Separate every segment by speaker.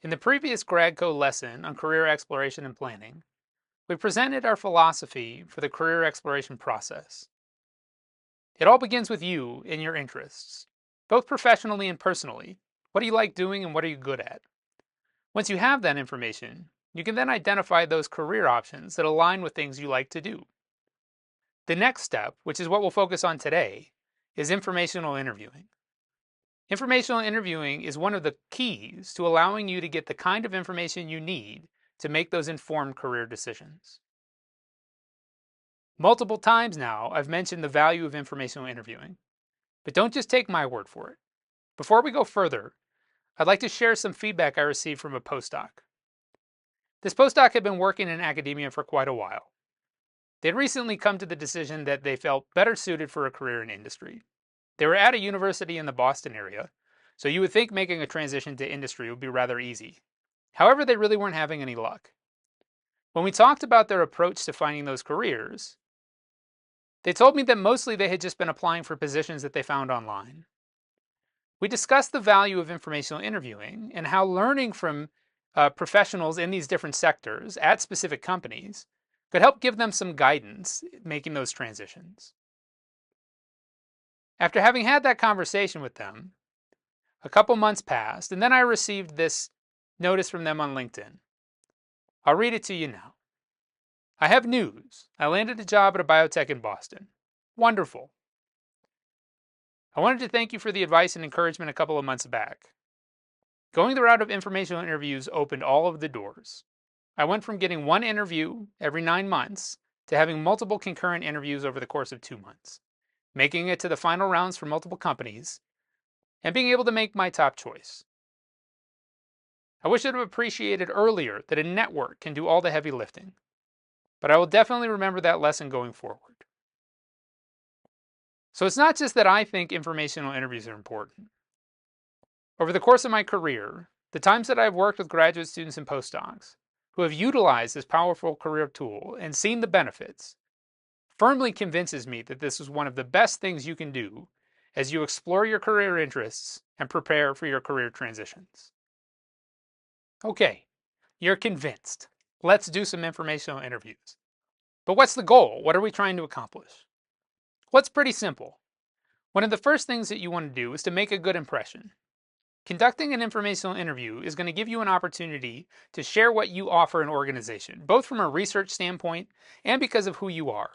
Speaker 1: In the previous GradCo lesson on career exploration and planning, we presented our philosophy for the career exploration process. It all begins with you and your interests, both professionally and personally. What do you like doing and what are you good at? Once you have that information, you can then identify those career options that align with things you like to do. The next step, which is what we'll focus on today, is informational interviewing. Informational interviewing is one of the keys to allowing you to get the kind of information you need to make those informed career decisions. Multiple times now, I've mentioned the value of informational interviewing, but don't just take my word for it. Before we go further, I'd like to share some feedback I received from a postdoc. This postdoc had been working in academia for quite a while. They had recently come to the decision that they felt better suited for a career in industry. They were at a university in the Boston area, so you would think making a transition to industry would be rather easy. However, they really weren't having any luck. When we talked about their approach to finding those careers, they told me that mostly they had just been applying for positions that they found online. We discussed the value of informational interviewing and how learning from professionals in these different sectors at specific companies could help give them some guidance making those transitions. After having had that conversation with them, a couple months passed, and then I received this notice from them on LinkedIn. I'll read it to you now. I have news. I landed a job at a biotech in Boston. Wonderful. I wanted to thank you for the advice and encouragement a couple of months back. Going the route of informational interviews opened all of the doors. I went from getting one interview every 9 months to having multiple concurrent interviews over the course of 2 months, making it to the final rounds for multiple companies, and being able to make my top choice. I wish I'd have appreciated earlier that a network can do all the heavy lifting, but I will definitely remember that lesson going forward. So it's not just that I think informational interviews are important. Over the course of my career, the times that I've worked with graduate students and postdocs who have utilized this powerful career tool and seen the benefits firmly convinces me that this is one of the best things you can do as you explore your career interests and prepare for your career transitions. Okay, you're convinced. Let's do some informational interviews. But what's the goal? What are we trying to accomplish? Well, it's pretty simple. One of the first things that you want to do is to make a good impression. Conducting an informational interview is going to give you an opportunity to share what you offer an organization, both from a research standpoint and because of who you are.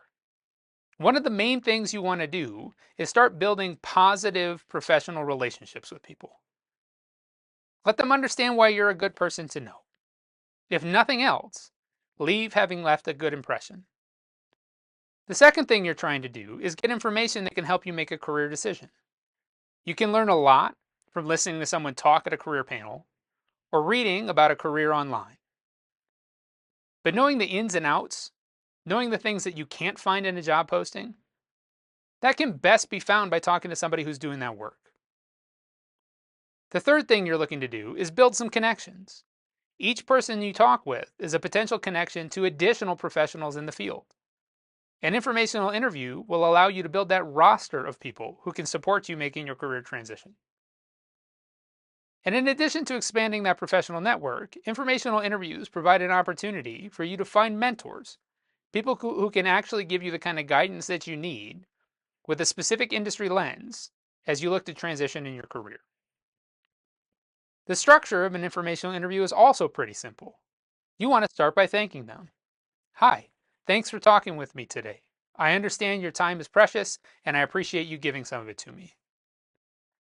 Speaker 1: One of the main things you want to do is start building positive professional relationships with people. Let them understand why you're a good person to know. If nothing else, leave having left a good impression. The second thing you're trying to do is get information that can help you make a career decision. You can learn a lot from listening to someone talk at a career panel or reading about a career online. But knowing the ins and outs, knowing the things that you can't find in a job posting, that can best be found by talking to somebody who's doing that work. The third thing you're looking to do is build some connections. Each person you talk with is a potential connection to additional professionals in the field. An informational interview will allow you to build that roster of people who can support you making your career transition. And in addition to expanding that professional network, informational interviews provide an opportunity for you to find mentors, people who can actually give you the kind of guidance that you need with a specific industry lens as you look to transition in your career. The structure of an informational interview is also pretty simple. You want to start by thanking them. Hi, thanks for talking with me today. I understand your time is precious and I appreciate you giving some of it to me.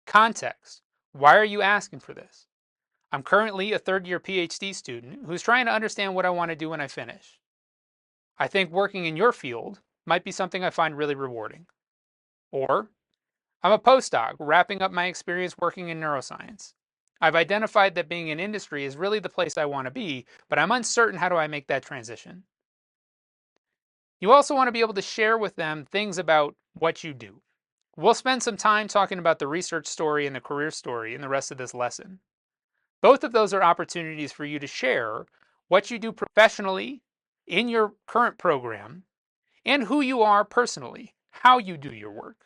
Speaker 1: Context. Why are you asking for this? I'm currently a third-year PhD student who's trying to understand what I want to do when I finish. I think working in your field might be something I find really rewarding. Or, I'm a postdoc wrapping up my experience working in neuroscience. I've identified that being in industry is really the place I want to be, but I'm uncertain how do I make that transition. You also want to be able to share with them things about what you do. We'll spend some time talking about the research story and the career story in the rest of this lesson. Both of those are opportunities for you to share what you do professionally in your current program and who you are personally, how you do your work.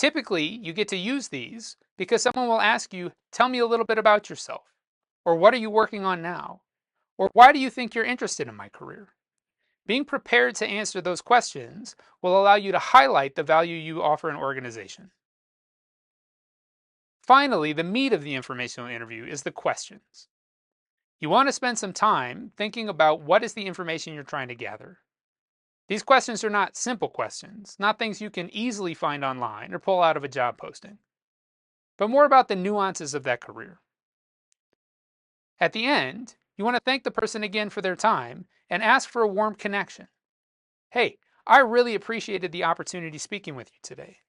Speaker 1: Typically, you get to use these because someone will ask you, tell me a little bit about yourself, or what are you working on now, or why do you think you're interested in my career? Being prepared to answer those questions will allow you to highlight the value you offer an organization. Finally, the meat of the informational interview is the questions. You want to spend some time thinking about what is the information you're trying to gather. These questions are not simple questions, not things you can easily find online or pull out of a job posting, but more about the nuances of that career. At the end, you want to thank the person again for their time and ask for a warm connection. Hey, I really appreciated the opportunity speaking with you today.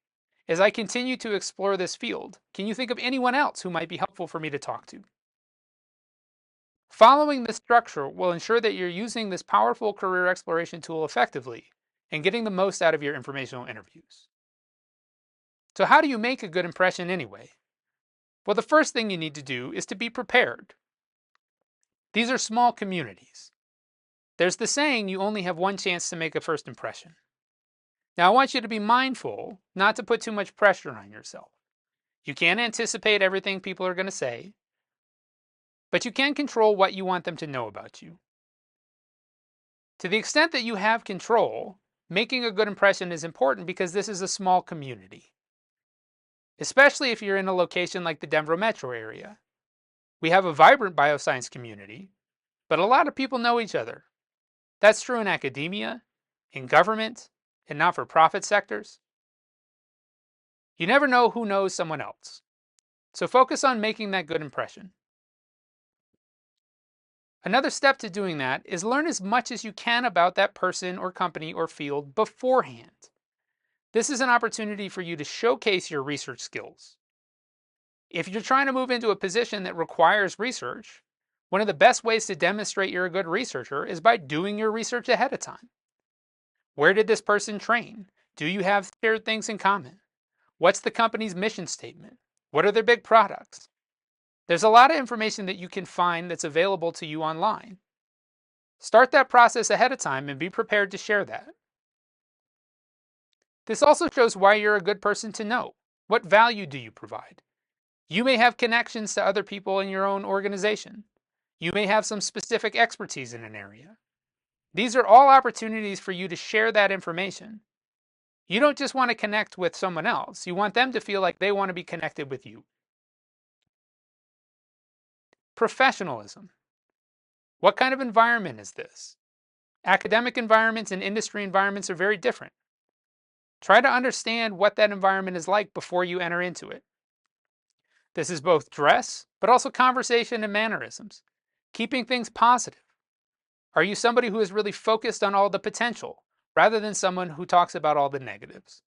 Speaker 1: As I continue to explore this field, can you think of anyone else who might be helpful for me to talk to? Following this structure will ensure that you're using this powerful career exploration tool effectively and getting the most out of your informational interviews. So how do you make a good impression anyway? Well, the first thing you need to do is to be prepared. These are small communities. There's the saying, you only have one chance to make a first impression. Now, I want you to be mindful not to put too much pressure on yourself. You can't anticipate everything people are going to say, but you can control what you want them to know about you. To the extent that you have control, making a good impression is important because this is a small community, especially if you're in a location like the Denver metro area. We have a vibrant bioscience community, but a lot of people know each other. That's true in academia, in government, and not-for-profit sectors. You never know who knows someone else, so focus on making that good impression. Another step to doing that is learn as much as you can about that person or company or field beforehand. This is an opportunity for you to showcase your research skills. If you're trying to move into a position that requires research, one of the best ways to demonstrate you're a good researcher is by doing your research ahead of time. Where did this person train? Do you have shared things in common? What's the company's mission statement? What are their big products? There's a lot of information that you can find that's available to you online. Start that process ahead of time and be prepared to share that. This also shows why you're a good person to know. What value do you provide? You may have connections to other people in your own organization. You may have some specific expertise in an area. These are all opportunities for you to share that information. You don't just want to connect with someone else. You want them to feel like they want to be connected with you. Professionalism. What kind of environment is this? Academic environments and industry environments are very different. Try to understand what that environment is like before you enter into it. This is both dress, but also conversation and mannerisms. Keeping things positive. Are you somebody who is really focused on all the potential, rather than someone who talks about all the negatives?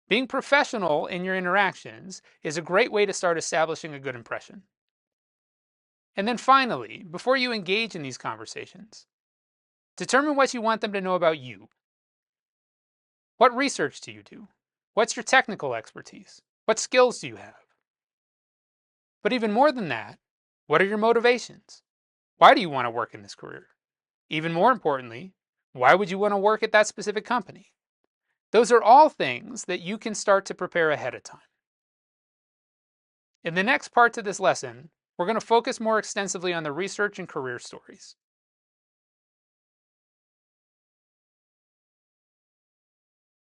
Speaker 1: Being professional in your interactions is a great way to start establishing a good impression. And then finally, before you engage in these conversations, determine what you want them to know about you. What research do you do? What's your technical expertise? What skills do you have? But even more than that, what are your motivations? Why do you want to work in this career? Even more importantly, why would you want to work at that specific company? Those are all things that you can start to prepare ahead of time. In the next part to this lesson, we're going to focus more extensively on the research and career stories.